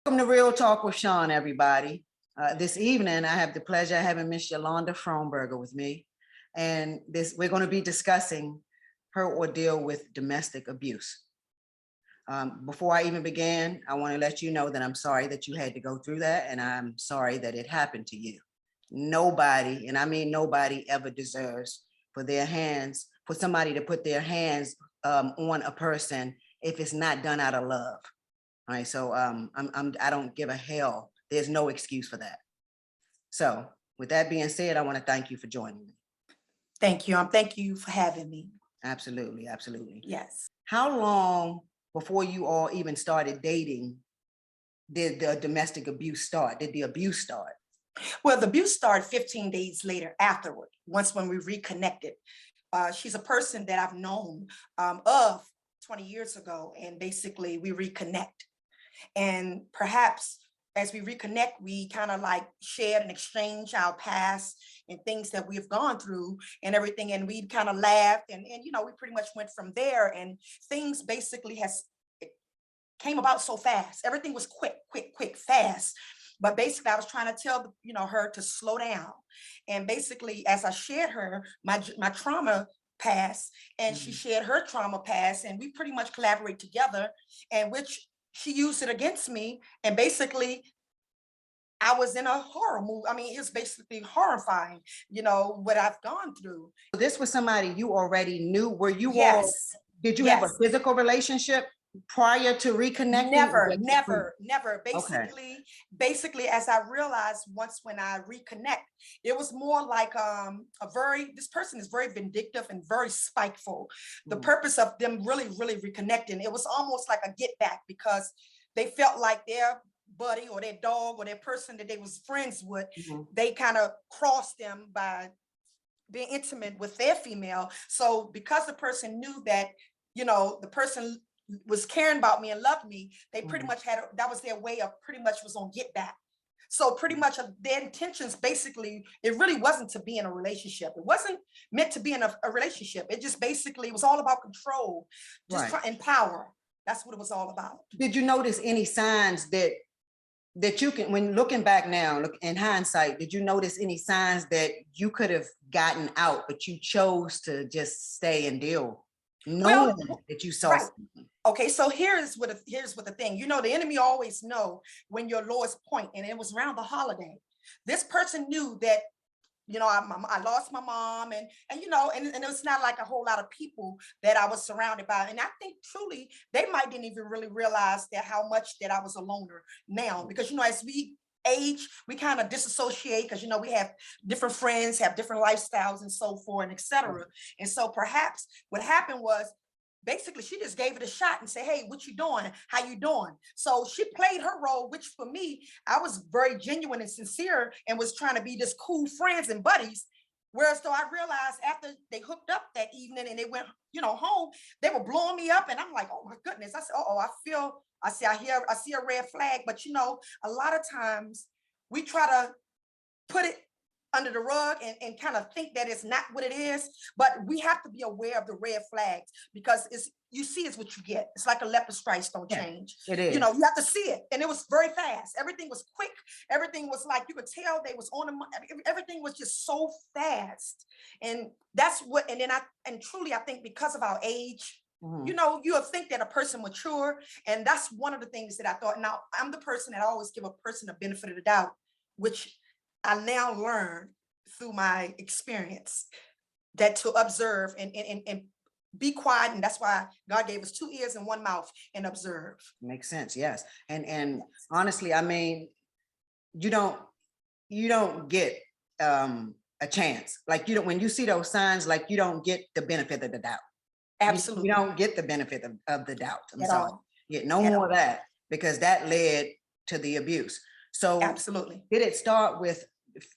Welcome to Real Talk with Sean, everybody. This evening, I have the pleasure of having Miss Yolanda with me. And we're going to be discussing her ordeal with domestic abuse. Before I even begin, I want to let you know that I'm sorry that you had to go through that, and I'm sorry that it happened to you. Nobody, and I mean nobody, ever deserves for somebody to put their hands on a person if it's not done out of love. All right, so I don't give a hell. There's no excuse for that. So with that being said, I want to thank you for joining me. Thank you. Thank you for having me. Absolutely, absolutely. Yes. How long before you all even started dating did the domestic abuse start? Did the abuse start? Well, the abuse started 15 days later afterward, once when we reconnected. She's a person that I've known of 20 years ago, and basically we reconnect. And perhaps as we reconnect, we kind of like shared and exchanged our past and things that we've gone through and everything. And we kind of laughed and we pretty much went from there, and things basically it came about so fast. Everything was quick, fast. But basically I was trying to tell, her to slow down. And basically, as I shared her, my trauma past, and she shared her trauma past, and we pretty much collaborate together, and which she used it against me. And basically I was in a horror movie. I mean, it's basically horrifying, what I've gone through. This was somebody you already knew. Were you all, Yes. did you have a physical relationship prior to reconnecting? Never. Basically, as I realized once when I reconnect, it was more like this person is very vindictive and very spiteful. The purpose of them really reconnecting, it was almost like a get back, because they felt like their buddy or their dog or their person that they was friends with, they kind of crossed them by being intimate with their female. So because the person knew that, the person was caring about me and loved me, they pretty much that was their way of pretty much was on get back. So pretty much their intentions, basically, it really wasn't to be in a relationship. It wasn't meant to be in a relationship. It just basically was all about control, just and power. That's what it was all about. Did you notice any signs that you can, when looking back now, look in hindsight, did you notice any signs that you could have gotten out, but you chose to just stay and deal, knowing that you saw something? Okay, so here's what the thing, the enemy always know when your lowest point, and it was around the holiday. This person knew that, I lost my mom, and it was not like a whole lot of people that I was surrounded by. And I think truly they might didn't even really realize that how much that I was a loner now, because, as we age, we kind of disassociate, because, we have different friends, have different lifestyles and so forth, and etc. And so perhaps what happened was, basically, she just gave it a shot and said, hey, what you doing? How you doing? So she played her role, which for me, I was very genuine and sincere and was trying to be just cool friends and buddies. Whereas though I realized after they hooked up that evening and they went, home, they were blowing me up. And I'm like, oh my goodness. I said, I see a red flag. But a lot of times we try to put it under the rug and kind of think that it's not what it is, but we have to be aware of the red flags, because it's what you get. It's like a leopard stripes don't change. It is. You have to see it. And it was very fast. Everything was quick. Everything was like, you could tell they was on everything was just so fast. And that's what, and truly, I think because of our age, you'll think that a person mature. And that's one of the things that I thought. Now, I'm the person that I always give a person a benefit of the doubt, which I now learned through my experience, that to observe and be quiet. And that's why God gave us 2 ears and 1 mouth, and observe. Makes sense. Yes. And honestly, I mean, you don't get a chance. Like when you see those signs, like you don't get the benefit of the doubt. Absolutely. You don't get the benefit of the doubt. I'm At sorry. all. Yeah, no more of that, because that led to the abuse. So absolutely. Did it start with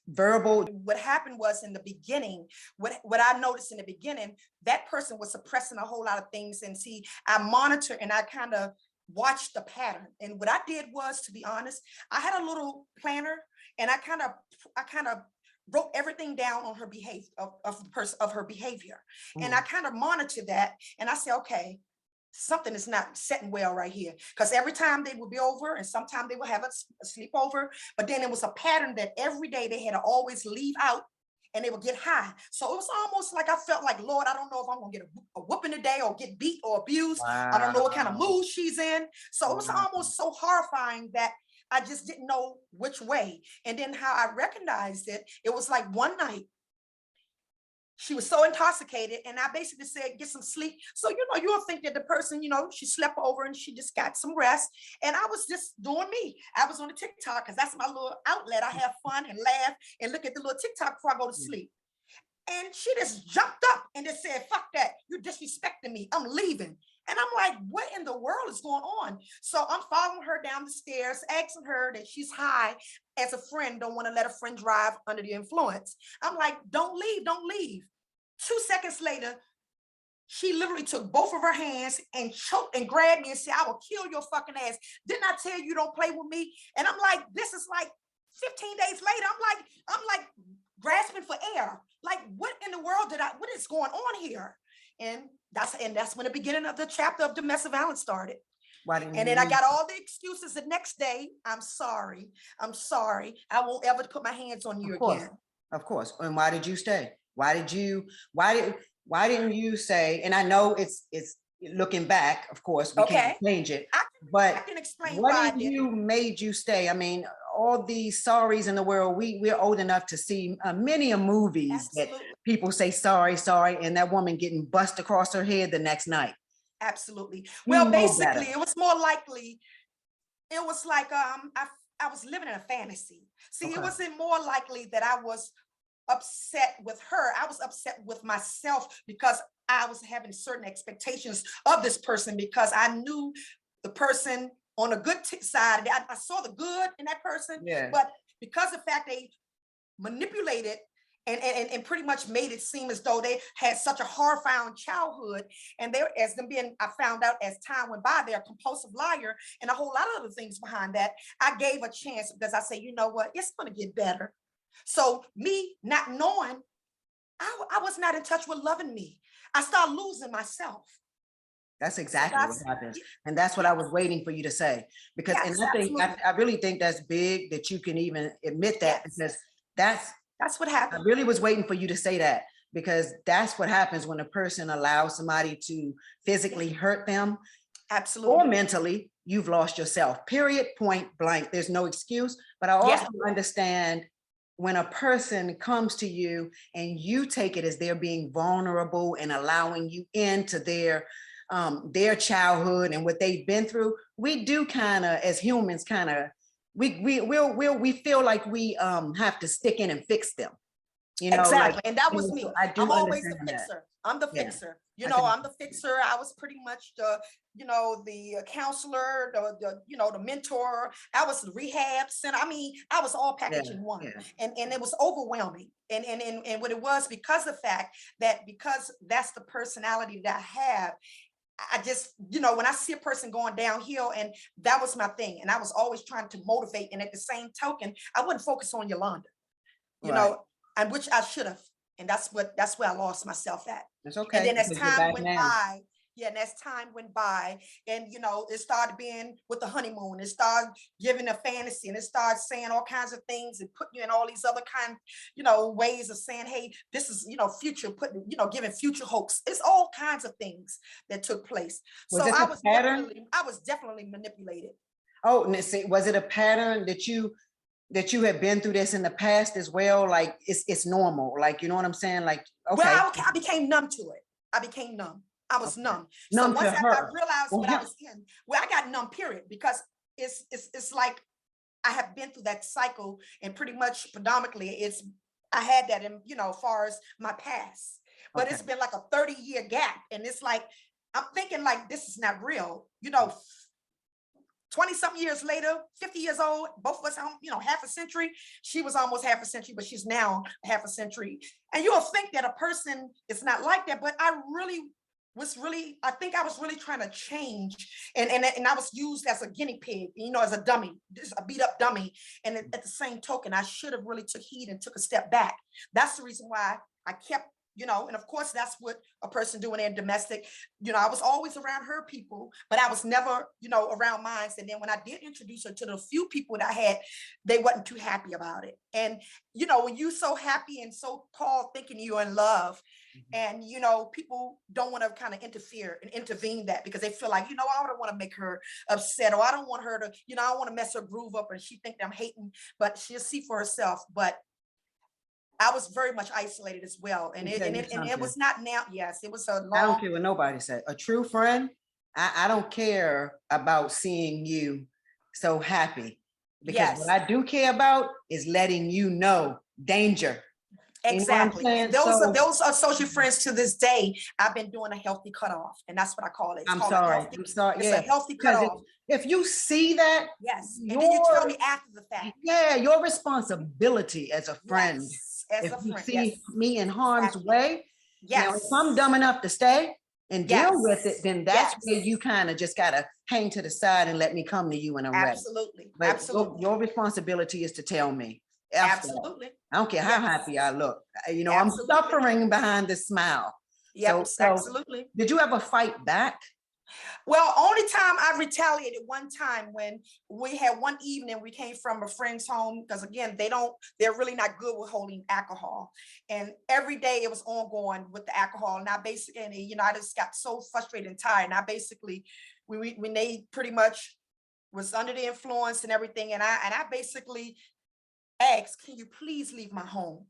verbal? What happened was, in the beginning, what I noticed in the beginning, that person was suppressing a whole lot of things. And see, I monitor and I kind of watched the pattern. And what I did was, to be honest, I had a little planner, and I kind of wrote everything down on her behavior of her behavior. And I kind of monitored that. And I said, okay, something is not setting well right here. Because every time they would be over, and sometimes they would have a sleepover, but then it was a pattern that every day they had to always leave out and they would get high. So it was almost like I felt like, Lord, I don't know if I'm gonna get a whooping today or get beat or abused. I don't know what kind of Wow. mood she's in. So it was Wow. almost so horrifying that I just didn't know which way. And then how I recognized it, it was like one night she was so intoxicated, and I basically said, get some sleep. So, you'll think that the person, she slept over and she just got some rest. And I was just doing me. I was on the TikTok because that's my little outlet. I have fun and laugh and look at the little TikTok before I go to sleep. And she just jumped up and just said, fuck that. You're disrespecting me. I'm leaving. And I'm like, what in the world is going on? So I'm following her down the stairs, asking her that she's high as a friend, don't want to let a friend drive under the influence. I'm like, don't leave, don't leave. 2 seconds later, she literally took both of her hands and choked and grabbed me and said, I will kill your fucking ass. Didn't I tell you don't play with me? And I'm like, this is like 15 days later. I'm like grasping for air. Like, what in the world what is going on here? And that's when the beginning of the chapter of domestic violence started. And then I got all the excuses the next day. I'm sorry. I won't ever put my hands on you again. Of course. And why did you stay? Why didn't you say, and I know it's looking back, of course, we can't change it, but I can explain what did you made you stay? I mean, all these sorries in the world, we're old enough to see many movies that people say sorry, and that woman getting bust across her head the next night. Absolutely. Well, basically, it was more likely, it was like I was living in a fantasy. See, it wasn't more likely that I was upset with her. I was upset with myself because I was having certain expectations of this person because I knew the person on a good side. I saw the good in that person, but because of the fact they manipulated and pretty much made it seem as though they had such a horrifying childhood, and I found out as time went by, they're a compulsive liar and a whole lot of other things behind that. I gave a chance because I say, you know what, it's going to get better. So me not knowing, I was not in touch with loving me. I started losing myself. That's exactly what happens. And that's what I was waiting for you to say. Because and I really think that's big that you can even admit that, because that's what happened. I really was waiting for you to say that, because that's what happens when a person allows somebody to physically hurt them. Absolutely. Or mentally. You've lost yourself, period, point blank. There's no excuse. But I also understand when a person comes to you and you take it as they're being vulnerable and allowing you into their childhood and what they've been through, we do kind of, as humans, kind of, we feel like we have to stick in and fix them. You know, exactly. And that was me. I'm always the fixer. That. I'm the fixer. I'm the fixer. I was pretty much the counselor, the mentor. I was the rehab center. I mean, I was all packaged in one. And it was overwhelming. And what it was, because of the fact that because that's the personality that I have, I just, when I see a person going downhill, and that was my thing. And I was always trying to motivate. And at the same token, I wouldn't focus on Yolanda, you know, and which I should have. And that's where I lost myself at. It's okay. And then as time went by, and it started being with the honeymoon, it started giving a fantasy, and it started saying all kinds of things and putting you in all these other kind, ways of saying, hey, this is, future, putting, giving future hopes. It's all kinds of things that took place. So I was definitely manipulated. Oh, was it a pattern that you had been through this in the past as well? Like it's normal, like, you know what I'm saying? Like, okay. Well, I became numb to it. I became numb. I was numb. So once I realized what I was in, I got numb, period, because it's like I have been through that cycle, and pretty much predominantly I had that in, as far as my past, but it's been like a 30-year gap. And it's like, I'm thinking like, this is not real, 20-something years later, 50 years old, both of us, half a century. She was almost half a century, but she's now half a century. And you'll think that a person is not like that, but I think I was really trying to change. And I was used as a guinea pig, as a dummy, just a beat up dummy. And at the same token, I should have really took heed and took a step back. That's the reason why I kept you know, and of course that's what a person doing in domestic, you know, I was always around her people, but I was never, you know, around mine. And then when I did introduce her to the few people that I had, they wasn't too happy about it. And, you know, when you so happy and so called thinking you're in love, and, you know, people don't want to kind of interfere and intervene that because they feel like, you know, I don't want to make her upset, or I don't want her to, you know, I don't want to mess her groove up and she think that I'm hating, but she'll see for herself. But I was very much isolated as well. And Let me tell you and it something. was not now. Yes, it was a I don't long, care what nobody said. A true friend, I don't care about seeing you so happy, because what yes, I do care about is letting you know danger. You know what I'm exactly. And saying? So those associate friends to this day, I've been doing a healthy cutoff. And that's what I call it. It's I'm called a sorry. healthy, I'm sorry. it's a Yeah. healthy Because cutoff. if you see that, Yes. And then you tell your me after the fact. yeah, your responsibility as a friend. Yes. As If a you friend. Yes. see me in harm's Exactly. way, now if I'm Yes. dumb enough to stay and deal with it, Yes. then that's where Yes. you kind of just gotta hang to the side and let me come to you when I'm ready. Absolutely. But Absolutely. your responsibility is to tell me. F that. Absolutely. I don't care how Yes. happy I look. You know, I'm Absolutely. suffering behind this smile. Yep. So Absolutely. did you ever fight back? Well, only time I retaliated one time when we had one evening, we came from a friend's home because again, they're really not good with holding alcohol. And every day it was ongoing with the alcohol. And I basically, and, you know, I just got so frustrated and tired. And I basically, when they pretty much was under the influence and everything. And I basically asked, can you please leave my home?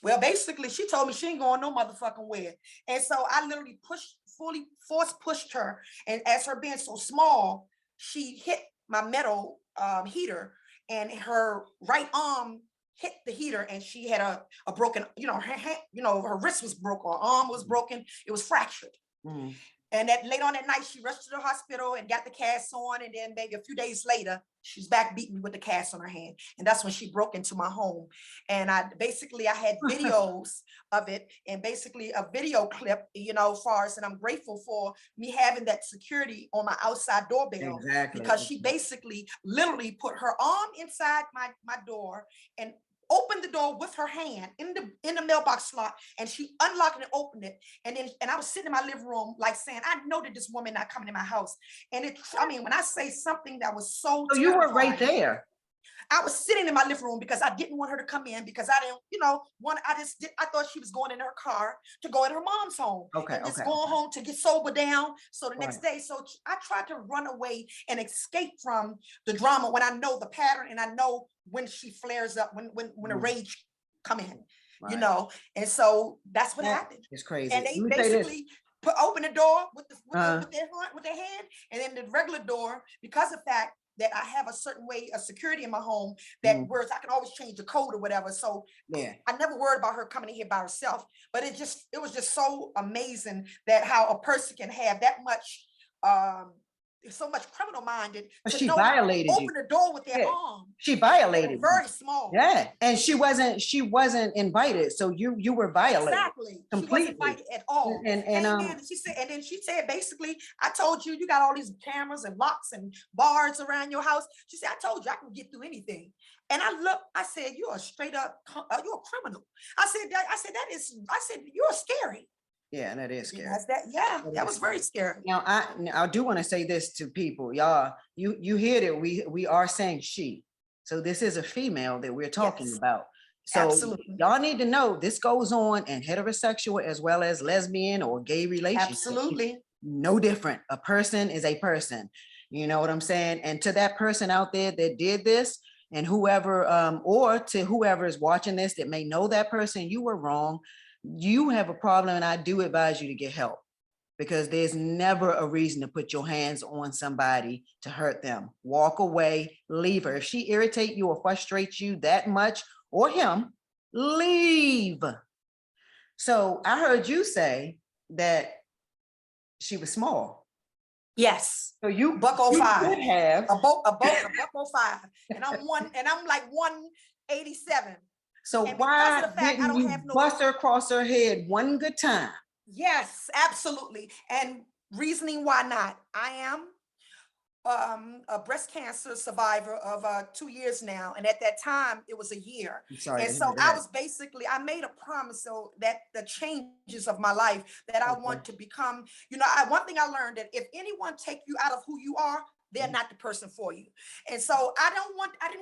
Well, basically, she told me she ain't going no motherfucking where. And so I literally fully force pushed her. And as her being so small, she hit my metal heater, and her right arm hit the heater, and she had a broken, you know, her hand, you know, her wrist was broken, her arm was broken, it was fractured. Mhm. And that late on that night, she rushed to the hospital and got the cast on. And then maybe a few days later, she's back beating me with the cast on her hand. And that's when she broke into my home. And I had videos of it, and basically a video clip, you know, far as, and I'm grateful for me having that security on my outside doorbell. Exactly. Because she basically literally put her arm inside my door and opened the door with her hand in the mailbox slot, and she unlocked and opened it. And I was sitting in my living room, like saying, I know that this woman not coming in my house. And I mean, when I say something that was so So you were right terrifying, there. I was sitting in my living room because I didn't want her to come in, because I didn't, you know, I thought she was going in her car to go in her mom's home. Okay, And just okay, going okay. home to get sober down. So the next Right. day, so I tried to run away and escape from the drama when I know the pattern and I know when she flares up, when a rage come in, you Right. know. And so that's what That happened. is crazy. And Let they me say this. basically open the door with Uh, their hand, and then the regular door, because of the fact that I have a certain way of security in my home, that mm, whereas I can always change the code or whatever. So yeah. I never worried about her coming in here by herself. But it was just so amazing that how a person can have that much so much criminal minded But to she know to violated you. open the door with their Yeah. arm. She And they were violated you. very small. Yeah. And she wasn't invited. So you were violated. Exactly. She wasn't Completely. invited at all. And Came in and she said, basically, I told you, you got all these cameras and locks and bars around your house. She said, I told you I can get through anything. And I said, you're a straight up, you're a criminal. I said, you're scary. yeah, that is scary. That was very scary. Now I do want to say this to people, y'all. You hear that we are saying she. So this is a female that we're talking Yes. about. So Absolutely. y'all need to know this goes on in heterosexual as well as lesbian or gay relationships. Absolutely. No different. A person is a person. You know what I'm saying? And to that person out there that did this, and whoever, or to whoever is watching this that may know that person, you were wrong. You have a problem, and I do advise you to get help, because there's never a reason to put your hands on somebody to hurt them. Walk away, leave her. If she irritates you or frustrates you that much, or him, leave. So I heard you say that she was small. Yes. So you $105. could have a $105. And I'm like 187. So and why because of the fact I didn't don't you have no bust her across her head one good time? Yes, absolutely. And reasoning why not. I am a breast cancer survivor of 2 years now, and at that time it was a year. I'm sorry And to so hear I that. was basically, I made a promise so that the changes of my life that I Okay. want to become, one thing I learned, that if anyone take you out of who you are, they're not the person for you. And so I didn't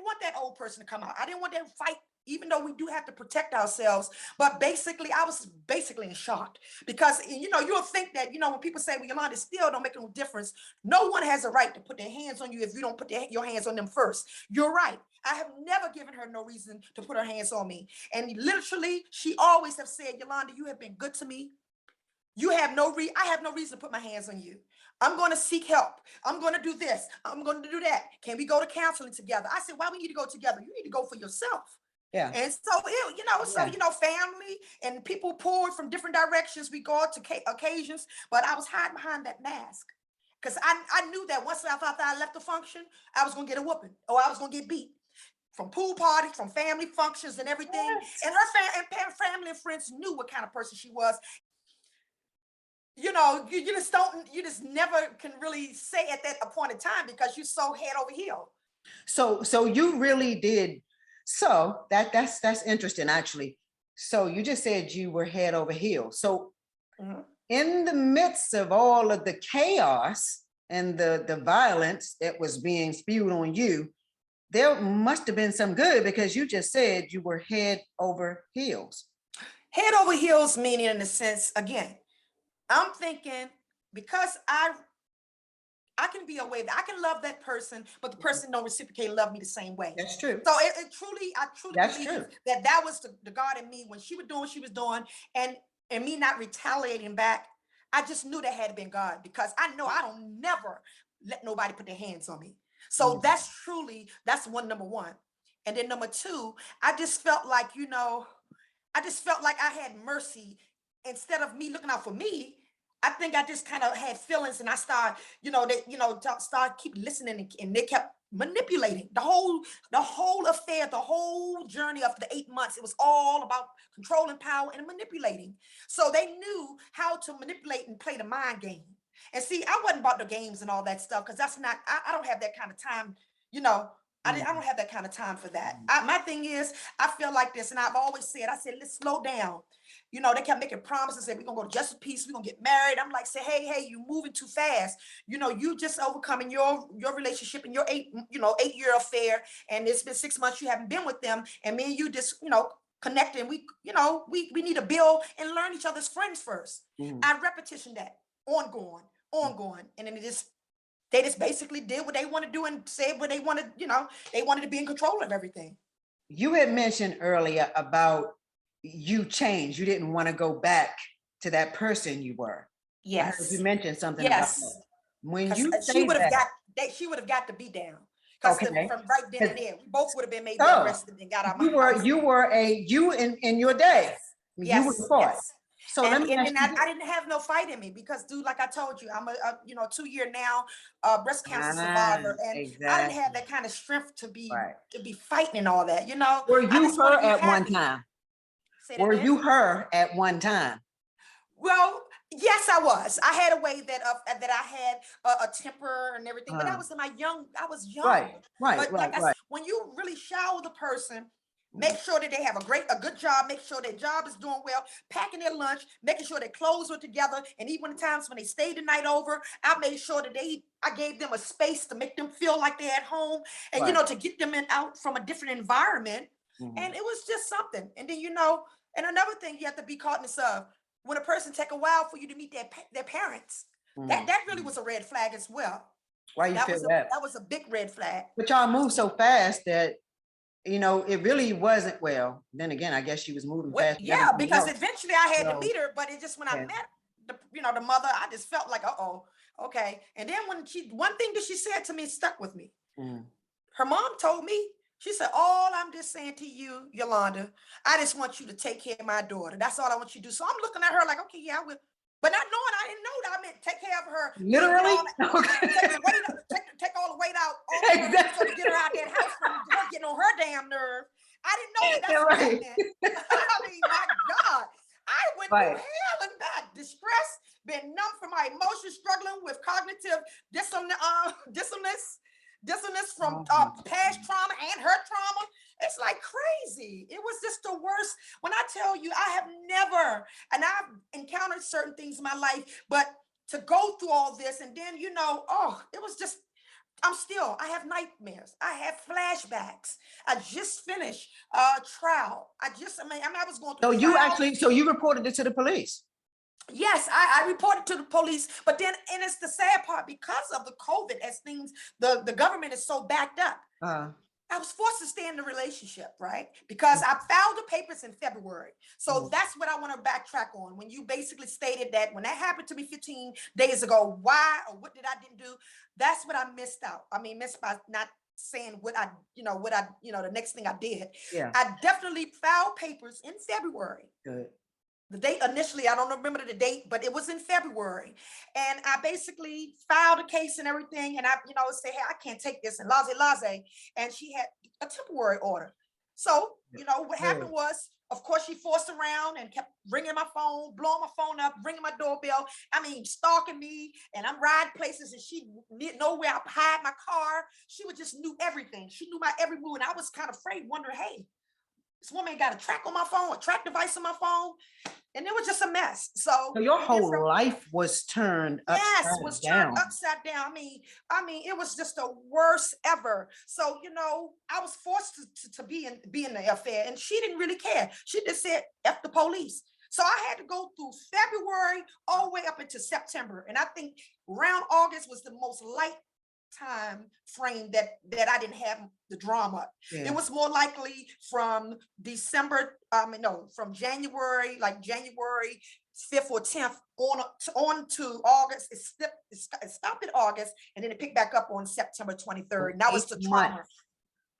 want that old person to come out. I didn't want that fight, even though we do have to protect ourselves. But basically, I was basically in shock because, you'll think that, when people say, well, Yolanda, still don't make no difference. No one has a right to put their hands on you if you don't put your hands on them first. You're right. I have never given her no reason to put her hands on me. And literally, she always have said, Yolanda, you have been good to me. I have no reason to put my hands on you. I'm going to seek help. I'm going to do this. I'm going to do that. Can we go to counseling together? I said, why we need to go together? You need to go for yourself. Yeah. And so, Yeah. family and people pulled from different directions. We go out to occasions, but I was hiding behind that mask because I knew that once after I left the function, I was going to get a whooping or I was going to get beat from pool parties, from family functions and everything. Yes. And her family and friends knew what kind of person she was. You just never can really say at that appointed time because you're so head over heel. So you really did. So that's interesting, actually. So you just said you were head over heels. So Mhm. in the midst of all of the chaos and the violence that was being spewed on you, there must have been some good because you just said you were head over heels. Head over heels meaning in the sense, again, I'm thinking because I can be a way that I can love that person, but the person don't reciprocate and love me the same way. That's true. So I truly That's believe true. that was the God in me when she was doing what she was doing, and me not retaliating back. I just knew that had been God because I know I don't never let nobody put their hands on me. So Mhm. that's number one. And then number two, I just felt like, I just felt like I had mercy instead of me looking out for me. I think I just kind of had feelings, and I started, start keep listening, and they kept manipulating the whole affair, the whole journey of the 8 months. It was all about controlling power and manipulating. So they knew how to manipulate and play the mind game. And see, I wasn't about the games and all that stuff because that's not. I don't have that kind of time. You know, I don't have that kind of time for that. My thing is, I feel like this, and I've always said, I said, let's slow down. They kept making promises, said, we're gonna go to Justice Peace, we're gonna get married. I'm like, say, hey, you moving too fast. You just overcoming your relationship and your 8-year affair, and it's been 6 months you haven't been with them, and me and you just, connecting. We need to build and learn each other's friends first. Mhm. I repetition that ongoing, and then they just basically did what they want to do and said what they wanted. They wanted to be in control of everything. You had mentioned earlier about you changed. You didn't want to go back to that person you were. I heard you Yes, mention something about that. yes. When Because you she say would have that, got to be down. Because okay. from right then and there, we both would have been maybe So arrested and got out of my you were house. you were a you in your Yes, day. You were yes, fought. yes. So let And me and, ask and you I, this. I didn't have no fight in me because, dude, like I told you, I'm a 2-year now breast cancer Ah, survivor, and I didn't have exactly. that kind of strength to be Right. fighting and all that. Were I you just want to her be at one happy. time? Say that Were again. you her at one time? Well, yes, I was. I had a way that I had a temper and everything, but Uh, I was young. right, right, But right, like I said, right. when you really shower the person, make sure that they have a good job, make sure their job is doing well, packing their lunch, making sure their clothes were together. And even the times when they stayed the night over, I made sure that I gave them a space to make them feel like they're at home, and Right. to get them out from a different environment. Mhm. And it was just something. And then and another thing you have to be cognizant of, when a person take a while for you to meet their parents, Mhm. that really was a red flag as well. Why you That feel was a that? that was a big red flag. But y'all moved so fast that it really wasn't. Well, then again, I guess she was moving What? fast with Yeah, everything because else. eventually I had to So meet her, but it just when I yeah. met the mother, I just felt like, okay. And then when one thing that she said to me stuck with me. Mhm. Her mom told me, she said, all I'm just saying to you, Yolanda, I just want you to take care of my daughter. That's all I want you to do. So I'm looking at her like, okay, yeah, I will. But not knowing, I didn't know that I meant take care of her, meaning get Literally? all take the weight out, take all the weight out off of her, so to Exactly. get her out that house from her getting on her damn nerve. I didn't know that that's You're what that right. meant. I mean, my God, I went through Right. hell and back, distress, been numb from my emotions, struggling with cognitive dissonance from Oh, past trauma and her trauma. It's like crazy. It was just the worst. When I tell you, I have never, and I've encountered certain things in my life, but to go through all this and then, oh, it was just, I have nightmares. I have flashbacks. I just finished trial. I was going through trial. so you reported it to the police? Yes, I reported to the police, but then, and it's the sad part, because of the COVID, as things, the government is so backed up. I was forced to stay in the relationship, right? Because I filed the papers in February. So that's what I want to backtrack on. When you basically stated that when that happened to me 15 days ago, why or what did I didn't do? That's what I missed out. I mean, missed by not saying the next thing I did. Yeah. I definitely filed papers in February. Good. The date initially, I don't remember the date, but it was in February. And I basically filed a case and everything. And I, say, hey, I can't take this, and laissez. And she had a temporary order. So, what happened was, of course, she forced around and kept ringing my phone, blowing my phone up, ringing my doorbell. I mean, stalking me, and I'm riding places, and she didn't know where I hide my car. She would just knew everything. She knew my every move. And I was kind of afraid, wondering, hey, this woman got a track on my phone, a track device on my phone. And it was just a mess. So your whole life was turned upside down. Turned upside down. I mean, it was just the worst ever. So, I was forced to be in the affair, and she didn't really care. She just said, F the police. So I had to go through February all the way up into September. And I think around August was the most light time frame that I didn't have the drama. It was more likely from from January, like January 5th or 10th on to August. It stopped in August, and then it picked back up on September 23rd. And that was the trauma.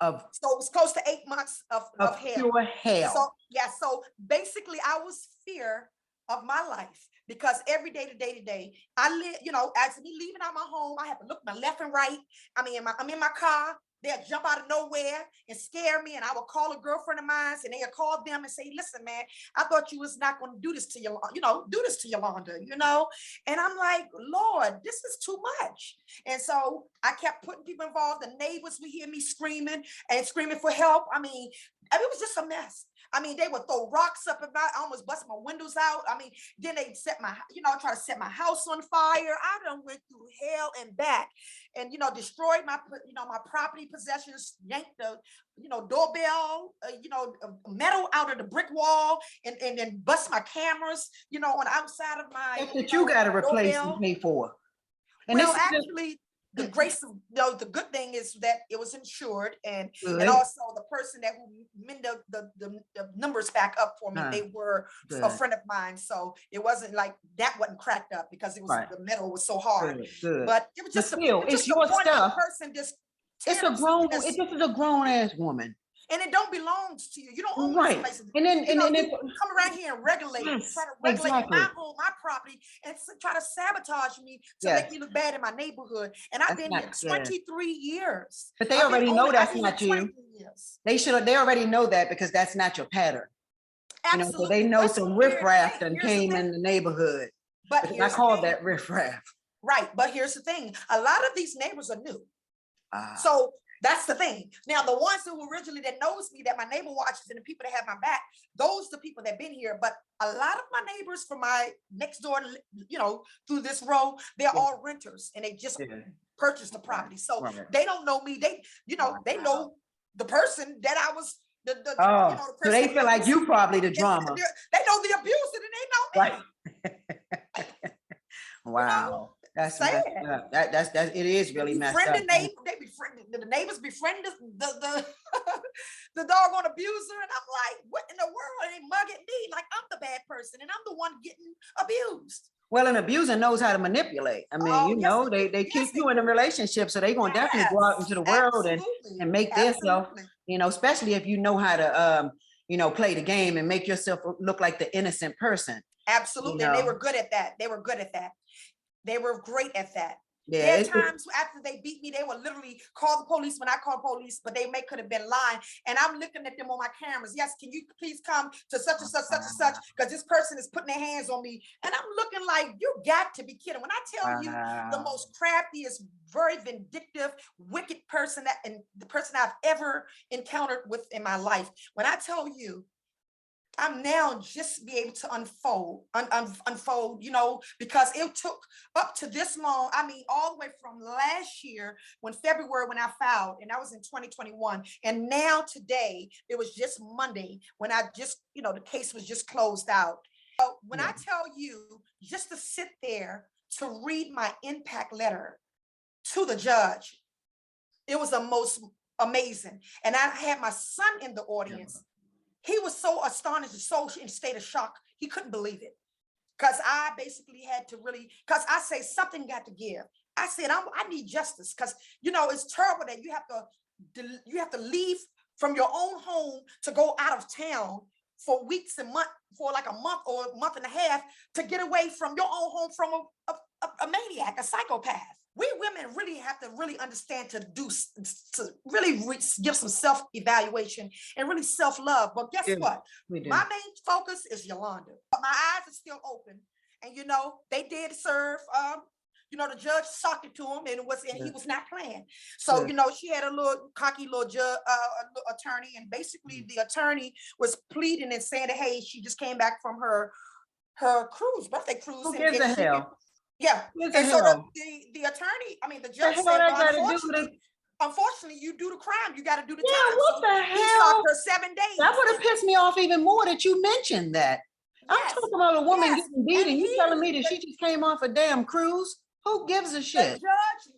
So it was close to 8 months of hell. Pure hell. So basically I was fear of my life, because every day to day, I live, as me leaving out my home, I have to look my left and right. I'm in my car. They'll jump out of nowhere and scare me. And I will call a girlfriend of mine, and they'll call them and say, listen, man, I thought you was not going to do this to Yolanda, And I'm like, Lord, this is too much. And so I kept putting people involved. The neighbors would hear me screaming for help. I mean, it was just a mess. I mean, they would throw rocks up about, I almost busted my windows out. I mean, then they try to set my house on fire. I done went through hell and back, and, destroyed my property possessions, yanked the, doorbell, metal out of the brick wall, and then bust my cameras, on the outside of my, That's what you got to replace and pay for. And well, actually, the grace of the good thing is that it was insured, and good. Also the person that who mended the numbers back up for me, they were good. A friend of mine, so it wasn't like that wasn't cracked up, because it was the metal was so hard. Good. But it was just it's your stuff. Person just this is a grown ass woman. And it don't belong to you. You don't own right. Places. And then come around here and regulate, try to regulate my home, my property, and try to sabotage me to make me look bad in my neighborhood. And I've been here 23 years. But they already know that's not you. They already know that, because that's not your pattern. Absolutely. So they know some riffraff and came in the neighborhood. But I call that riffraff. Right. But here's the thing. A lot of these neighbors are new. So that's the thing. Now, the ones who originally that knows me, that my neighbor watches, and the people that have my back, those are the people that been here. But a lot of my neighbors from my next door, through this row, they're all renters, and they just purchased the property. So they don't know me. They, they know the person that I was. The person so they feel like you probably the drama. They know the abuser, and they know me. Right. Wow. That's sad. That's it is really messed up. The neighbors befriend the doggone abuser, and I'm like, what in the world are they mugging me? Like I'm the bad person, and I'm the one getting abused. Well, an abuser knows how to manipulate. I mean, they keep you in a relationship, so they're gonna definitely go out into the world and make themselves, especially if you know how to play the game and make yourself look like the innocent person. Absolutely. And they were good at that. They were great at that. Yeah, There are times after they beat me, they would literally call the police when I called police, but they could have been lying. And I'm looking at them on my cameras. Yes, can you please come to such and such, because this person is putting their hands on me. And I'm looking like, you got to be kidding. When I tell you the most craftiest, very vindictive, wicked person and the person I've ever encountered with in my life, when I tell you, I'm now just be able to unfold, because it took up to this long. I mean, all the way from last year, February, when I filed, and that was in 2021. And now today, it was just Monday when the case was just closed out. So when I tell you just to sit there to read my impact letter to the judge, it was the most amazing. And I had my son in the audience. He was so astonished, so in state of shock, he couldn't believe it. Because I basically had to because I say something got to give. I said, I need justice, because, it's terrible that you have to leave from your own home to go out of town for weeks and months, for like a month or a month and a half, to get away from your own home from a maniac, a psychopath. We women really have to really understand to really give some self-evaluation and really self-love. But guess what? My main focus is Yolanda. But my eyes are still open. And, they did serve, the judge socked it to him, and he was not playing. So, she had a little cocky little attorney, and basically the attorney was pleading and saying that, hey, she just came back from her birthday cruise. Who gives a hell? Yeah. And so the attorney, the judge said, unfortunately, you do the crime. You got to do the time. What the hell? He stopped her 7 days. That would have pissed me off even more that you mentioned that. I'm talking about a woman getting beat, and you telling me that she just came off a damn cruise? Who gives a shit? The judge,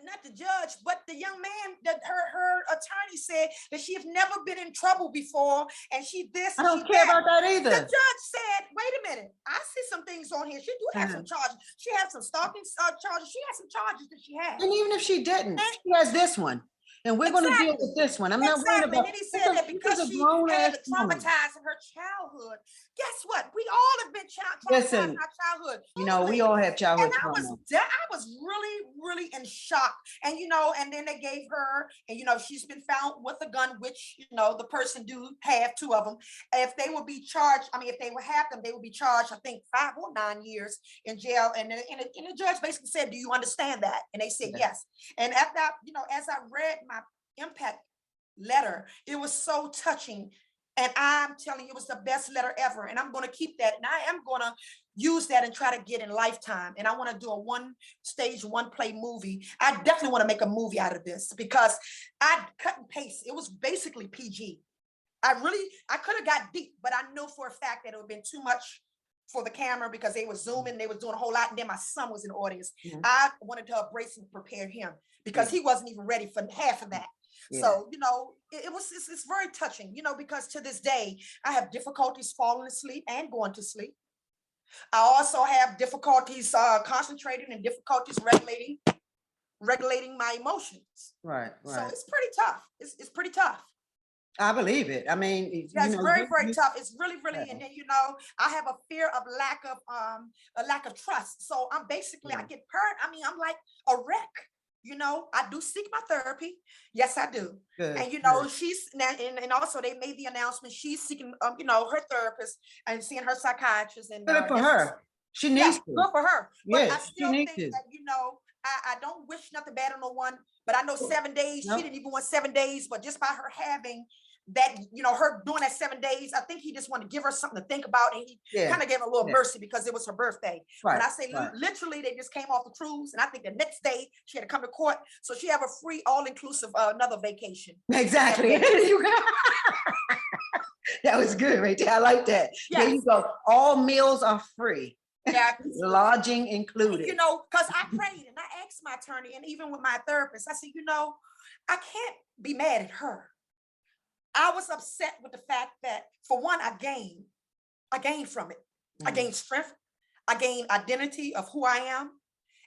not the judge, but the young man, that her attorney said that she has never been in trouble before, and she this. I don't care about that either. The judge said, "Wait a minute, I see some things on here. She do have some charges. She has some stalking charges. She has some charges that she has. And even if she didn't, she has this one, and we're going to deal with this one. I'm not worried about. And then he said that because she had traumatized in her childhood. Guess what? We all have been traumatized in our childhood. We all have childhood trauma. I was really, really in shock. And, and then they gave her, and, she's been found with a gun, which, the person do have 2 of them. If they would be charged, if they would have them, they would be charged, I think, 5 or 9 years in jail. And the judge basically said, do you understand that? And they said, yes. And after, as I read my impact letter, it was so touching. And I'm telling you, it was the best letter ever. And I'm going to keep that. And I am going to use that and try to get in Lifetime. And I want to do a 1-stage, 1-play movie. I definitely want to make a movie out of this, because I cut and paste. It was basically PG. I could have got deep, but I know for a fact that it would have been too much for the camera, because they were zooming, they was doing a whole lot. And then my son was in the audience. I wanted to embrace and prepare him, because he wasn't even ready for half of that. So, it's very touching, because to this day, I have difficulties falling asleep and going to sleep. I also have difficulties concentrating, and difficulties regulating my emotions. Right. So it's pretty tough. It's pretty tough. I believe it. I mean, it's very, very tough. It's really, really, and then, I have a fear of a lack of trust. So I'm basically, I get hurt. I'm like a wreck. I do seek my therapy. Yes, I do. Good, and she's and also they made the announcement she's seeking her therapist and seeing her psychiatrist. And good for her. She needs to. Good for her. But I still think that I don't wish nothing bad on no one. But I know 7 days. She didn't even want 7 days. But just by her having that, her doing that 7 days, I think he just wanted to give her something to think about, and he kind of gave her a little mercy because it was her birthday. When I say literally, they just came off the cruise, and I think the next day she had to come to court, so she have a free, all-inclusive another vacation. Exactly. That was good right there. I like that. There you go. All meals are free. Yeah, lodging included. Because I prayed and I asked my attorney, and even with my therapist, I said, I can't be mad at her. I was upset with the fact that, for one, I gained from it. I gained strength. I gained identity of who I am,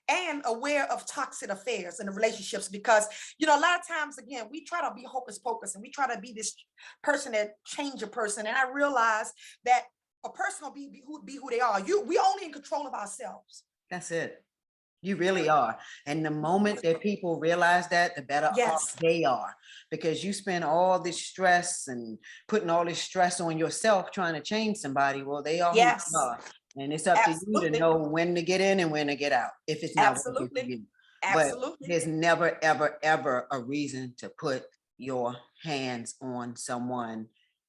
and aware of toxic affairs and the relationships, because, a lot of times, again, we try to be hocus pocus, and we try to be this person that change a person. And I realized that a person will be who they are. We only in control of ourselves. That's it. You really are. And the moment that people realize that, the better off Yes. they are. Because you spend all this stress and putting all this stress on yourself trying to change somebody. Well, they are who they Yes. are. And it's up to you to Absolutely. know when to get in and when to get out, if it's not working for Absolutely. you. But Absolutely. there's never, ever, ever a reason to put your hands on someone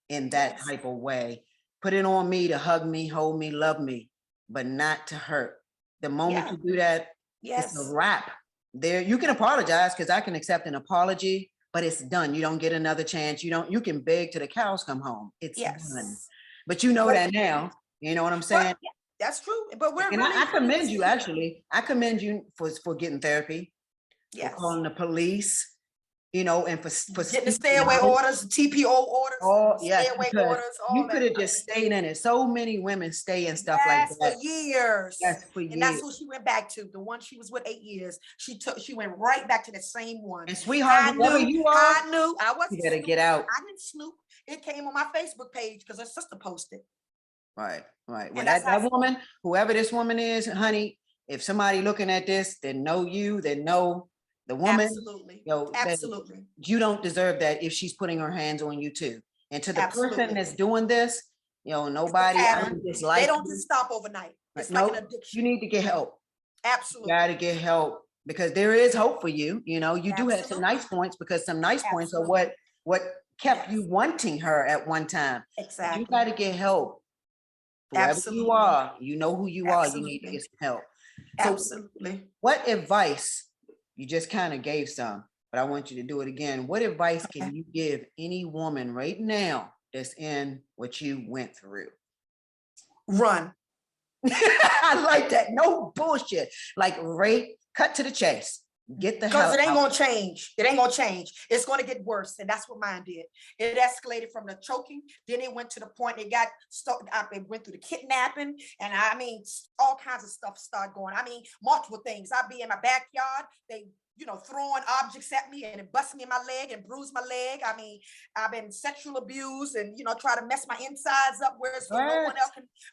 in that Yes. type of way. Put it on me to hug me, hold me, love me, but not to hurt. The moment Yeah. you do that, it's a Yes. wrap. There, you can apologize because I can accept an apology, but it's done. You don't get another chance. You can beg till the cows come home. It's done. Yes. But you know But that now. You know what I'm but saying? yeah, that's true. But we're And really I in commend this you, season. actually. I commend you for getting therapy, for Yes. calling the police, and for Getting the speaking stay away out. orders, TPO orders, Oh, stay yes, away because orders, you all could that. have I just mean, stayed in it. So many women stay in stuff like yes, for that. years. Yes, for And that's years. who she went back to. The one she was with 8 years. She went right back to the same one. And sweetheart, whoever you are, I you wasn't better snooping. get out. I didn't snoop. It came on my Facebook page because her sister posted. Right, right. Well, And that's how that woman, whoever this woman is, honey, if somebody looking at this, they know you, they know the woman, absolutely. that Absolutely. you don't deserve that if she's putting her hands on you too. And to the person Absolutely. that's doing this, It's a nobody, I pattern. don't They dislike don't you. just stop overnight. It's like No, an you addiction. need to get help. You Absolutely. gotta get help because there is hope for you. You do have some Absolutely. nice points because some nice points are Absolutely. what kept Yes. you wanting her at one time. But you Exactly. gotta get help. Whoever you Absolutely. are, you know who you are, you need to Absolutely. get some help. So Absolutely. what advice, you just kind of gave some, but I want you to do it again. What advice can you give any woman right now that's in what you went through? Run. I like that. No bullshit. Like cut to the chase. Get the hell Because it ain't out. gonna change. It ain't gonna change. It's gonna get worse. And that's what mine did. It escalated from the choking. Then it went to the point it got stuck. It went through the kidnapping. And I mean, all kinds of stuff started going. I mean, multiple things. I'd be in my backyard. They throwing objects at me and it busted me in my leg and bruised my leg. I mean, I've been sexual abused and try to mess my insides up where so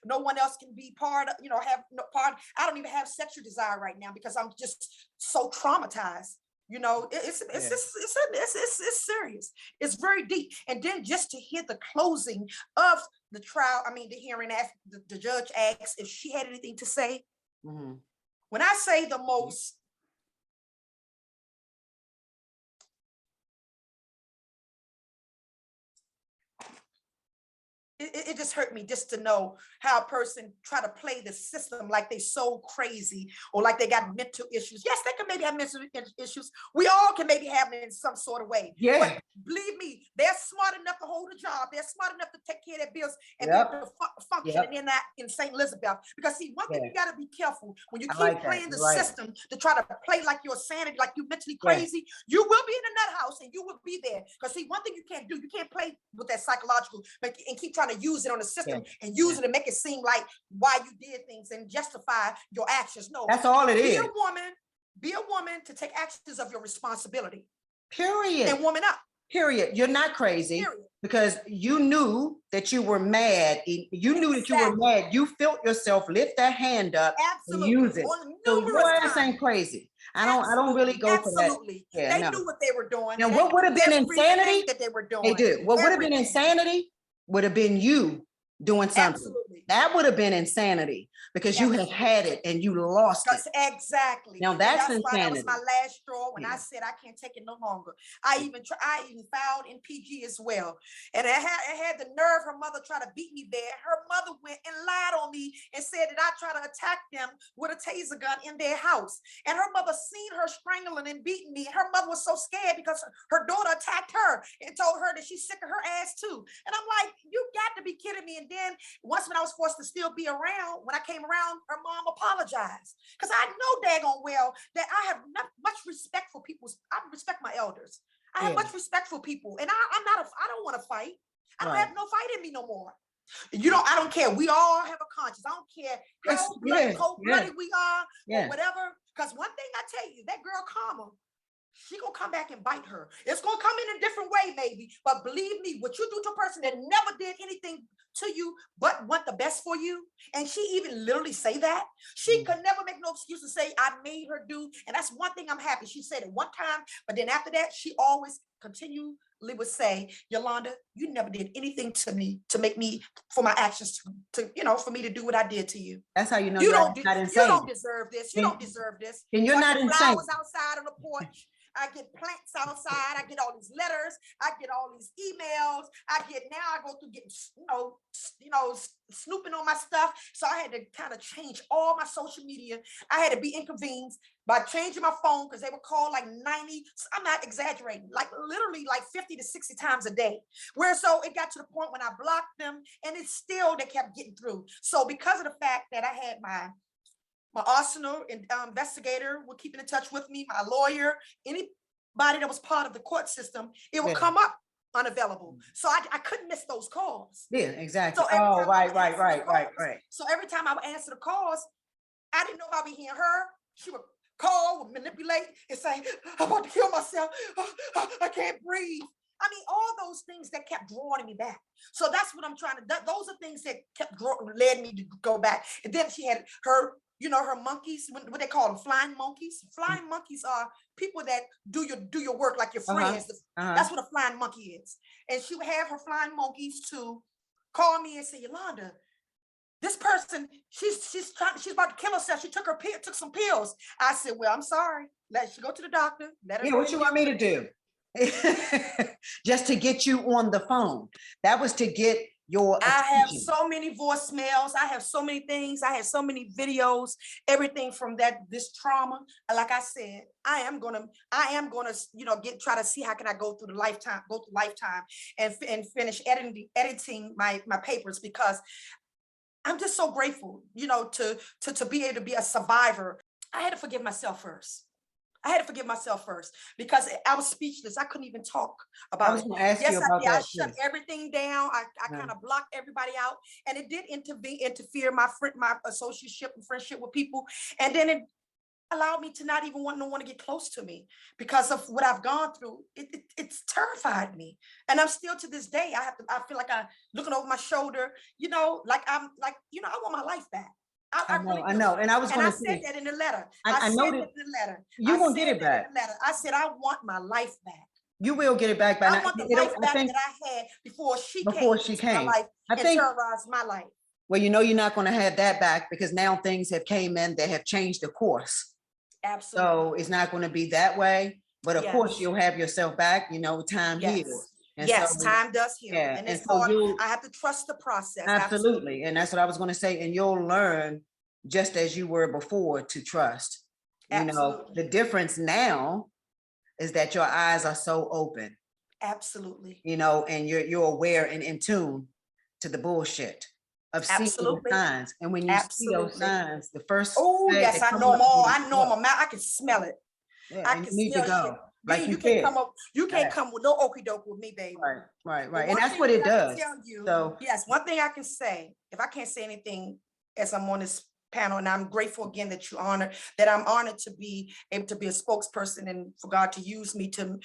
no one else can be part of, have no part. I don't even have sexual desire right now because I'm just so traumatized. It's serious. It's very deep. And then just to hear the closing of the trial, I mean, the hearing, after the judge asked if she had anything to say. Mm-hmm. When I say the most it just hurt me just to know how a person try to play the system like they so crazy or like they got mental issues. Yes, they can maybe have mental issues. We all can maybe have it in some sort of way. Yeah. But believe me, they're smart enough to hold a job. They're smart enough to take care of their bills and Yep. be able to function Yep. and in that in St. Elizabeth. Because see, one thing Yeah. you got to be careful when you I keep like that. playing the You're right. system to try to play like you're sanity, like you're mentally Yeah. crazy. You will be in the nut house and you will be there. Because see, one thing you can't do, you can't play with that psychological and keep trying to use it on the system and use it to make it seem like why you did things and justify your actions. No, That's all it be is. be a woman to take actions of your responsibility. Period. And woman up. Period. You're not crazy. Period. Because you knew that you were mad. You knew that you were mad. You felt yourself lift that hand up and use it. So your ass ain't crazy. I don't really go for that. Yeah, they knew what they were doing. Now, what would have been insanity? That they were doing. They did. What would have been insanity would have been you doing something. Absolutely. That would have been insanity because you have had it and you lost it. Exactly. Now that's insanity. Why that was my last straw when I said I can't take it no longer. I even filed in PG as well. And I had the nerve, her mother tried to beat me there. Her mother went and lied on me and said that I tried to attack them with a taser gun in their house. And her mother seen her strangling and beating me. Her mother was so scared because her daughter attacked her and told her that she's sick of her ass too. And I'm like, you got to be kidding me. And then once when I was forced to still be around, when I came around, her mom apologized. Because I know daggone well that I have not much respect for people. I respect my elders. I have much respect for people. And I don't want to fight. I don't have no fight in me no more. I don't care. We all have a conscience. I don't care how cold-blooded we are or whatever. Because one thing I tell you, that girl Karma, she gonna come back and bite her. It's gonna come in a different way, maybe. But believe me, what you do to a person that never did anything to you but want the best for you. And she even literally say that. She could never make no excuse to say, I made her do. And that's one thing I'm happy. She said it one time, but then after that, she always continually would say, Yolanda, you never did anything to me to make me, for my actions to for me to do what I did to you. That's how you know You you're don't, not you insane. don't deserve this. You don't deserve this. And you're So I not get insane. flowers outside on the porch. I get plants outside. I get all these letters. I get all these emails. I go through getting, snooping on my stuff. So I had to kind of change all my social media. I had to be inconvenienced by changing my phone because they would call like 90. I'm not exaggerating, like literally like 50 to 60 times a day. Where so it got to the point when I blocked them, and it's still they kept getting through. So because of the fact that I had my arsenal and investigator were keeping in touch with me, my lawyer, anybody that was part of the court system, it would come up unavailable. So I couldn't miss those calls. Yeah, exactly. So Oh, right. So every time I would answer the calls, I didn't know if I'd be hearing her. She would call, would manipulate and say, I'm about to kill myself. I can't breathe. I mean, all those things that kept drawing me back. So that's what I'm trying to, those are things that led me to go back. And then she had her, her monkeys, what they call them, flying monkeys. Flying monkeys are people that do your work like your friends. That's what a flying monkey is. And she would have her flying monkeys to call me and say, Yolanda, this person, she's about to kill herself. She took some pills. I said, well, I'm sorry. Let she go to the doctor. Let her what you want me to do? Just to get you on the phone. That was to get your attention. I have so many voicemails. I have so many things. I have so many videos, everything from this trauma. Like I said, I am gonna, try to see how can I go through lifetime and finish editing my papers, because I'm just so grateful, to be able to be a survivor. I had to forgive myself first. Because I was speechless. I couldn't even talk about it. Yes, I shut everything down. I kind of blocked everybody out, and it did interfere my associateship and friendship with people. And then it allowed me to not even want no one to get close to me because of what I've gone through. It's terrified me, and I'm still to this day. I feel like I'm looking over my shoulder. I want my life back. I know. And I said that in the letter. You're going to get it back. I said, I want my life back. You will get it back. I want the life back that I had before she came. My life and terrorized my life. Well, you're not going to have that back, because now things have came in that have changed the course. Absolutely. So it's not going to be that way. But of course, you'll have yourself back. Time heals. And time does heal. Yeah. And it's hard. I have to trust the process. Absolutely. And that's what I was going to say. And you'll learn, just as you were before, to trust. The difference now is that your eyes are so open. Absolutely. And you're aware and in tune to the bullshit of seeing the signs. And when you see those signs, the first. Oh, yes, I know them all. I know them. I can smell it. Yeah, I can need to go. Shit. Like you can't come up. You can't come with no okie doke with me, baby. Right. And that's what it does. So yes, one thing I can say, if I can't say anything as I'm on this panel, and I'm grateful again that I'm honored to be able to be a spokesperson and for God to use me to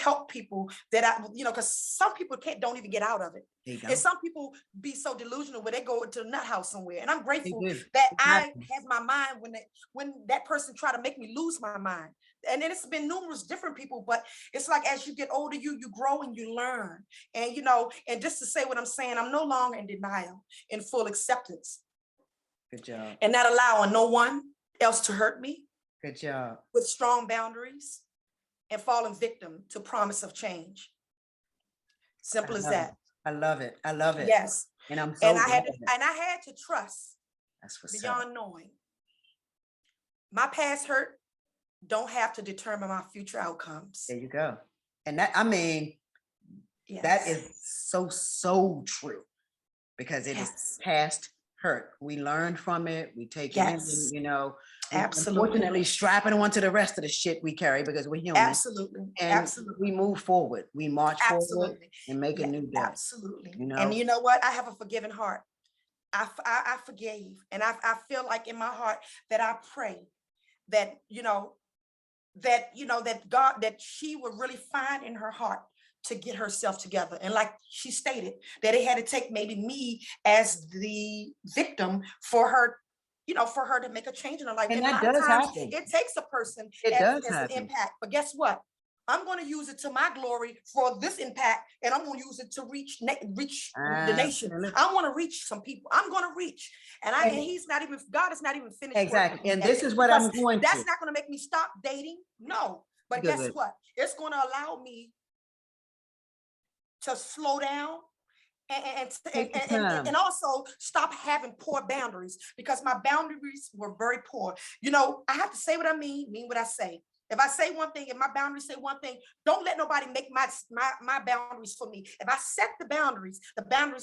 help people that because some people don't even get out of it. And some people be so delusional where they go into a nut house somewhere. And I'm grateful that I have my mind when that person tried to make me lose my mind. And then it's been numerous different people, but it's like as you get older, you grow and you learn. And and just to say what I'm saying, I'm no longer in denial, in full acceptance. Good job. And not allowing no one else to hurt me. Good job. With strong boundaries and falling victim to promise of change. Simple as that. I love it. Yes. And I had to trust. That's what's beyond knowing. My past hurt don't have to determine my future outcomes. There you go. And that that is so true, because it is past hurt. We learn from it. We take it in, Absolutely. Unfortunately, strapping onto the rest of the shit we carry, because we're human. Absolutely. And Absolutely. we move forward. We march forward and make a new day. Absolutely. And you know what? I have a forgiving heart. I forgave. And I feel like in my heart that I pray that, that God, that she would really find in her heart to get herself together. And like she stated, that it had to take maybe me as the victim for her, for her to make a change in her life. And And a that lot of does times happen. it takes a person It does as an happen. impact. But guess what? I'm going to use it to my glory for this impact, and I'm going to use it to reach the nation. Absolutely. I want to reach some people. I'm going to reach, and And- he's not even, God is not even finished. Exactly. working And yet, this is what I'm because going that's to. not going to make me stop dating. No, but guess Good. what? It's going to allow me to slow down Take your time. and also stop having poor boundaries, because my boundaries were very poor. I have to say what I mean what I say. If I say one thing, if my boundaries say one thing, don't let nobody make my boundaries for me. If I set the boundaries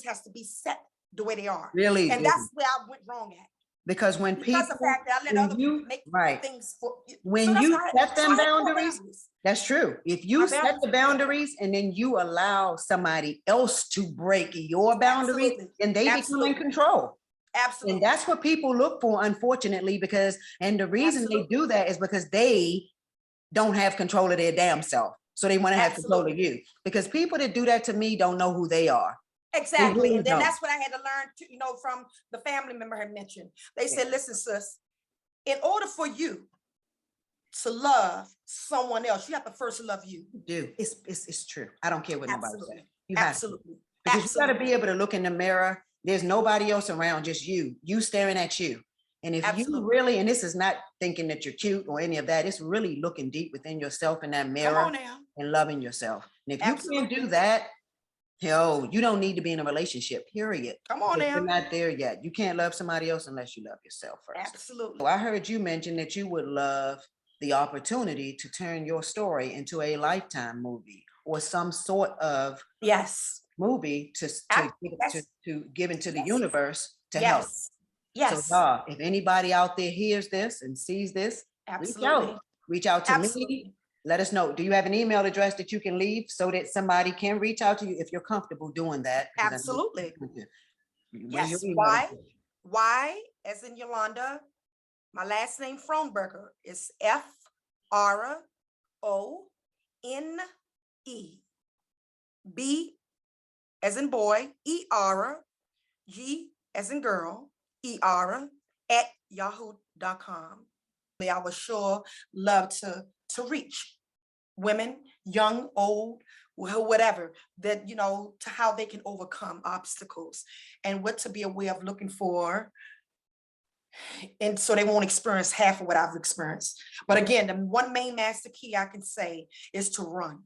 has to be set the way they are. Really And do. that's where I went wrong at. Because when Because people, the fact that I let other people make right, things for when so that's you why set them I had poor boundaries, that's true. If you My set boundaries the were poor. boundaries and then you allow somebody else to break your boundaries, Absolutely. then they become in Absolutely. control. Absolutely. And that's what people look for, unfortunately, and the reason Absolutely. they do that is because they don't have control of their damn self. So they want to have control of you. Because people that do that to me don't know who they are. Exactly. really And then don't. that's what I had to learn from the family member had mentioned. They said, listen, sis, in order for you to love someone else, you have to first love you. You do. It's true. I don't care what nobody says. Absolutely. You have to. Absolutely. Because you got to Absolutely. be able to look in the mirror. There's nobody else around, just you staring at you. And if you Absolutely. really, and this is not thinking that you're cute or any of that, it's really looking deep within yourself in that Come mirror on now. and loving yourself. And if you Absolutely. can't do that, hell, you don't need to be in a relationship, period. Come on Because now. you're not there yet. You can't love somebody else unless you love yourself first. Absolutely. So I heard you mention that you would love the opportunity to turn your story into a Lifetime movie or some sort of Yes. movie to give into the universe to help. Yes. So if anybody out there hears this and sees this, Absolutely. reach out to Absolutely. me. Let us know. Do you have an email address that you can leave so that somebody can reach out to you if you're comfortable doing that? Absolutely. Yes. Yes. Y as in Yolanda. My last name Frohnberger is FRONE. B as in boy, G as in girl, at yahoo.com. I would sure love to reach women, young, old, whatever, that, to how they can overcome obstacles and what to be aware of looking for. And so they won't experience half of what I've experienced. But again, the one main master key I can say is to run.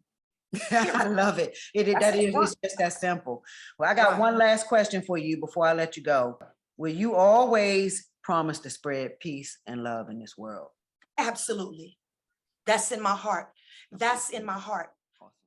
I love it. It's just that simple. Well, I got one last question for you before I let you go. Will you always promise to spread peace and love in this world? Absolutely. That's in my heart. That's in my heart.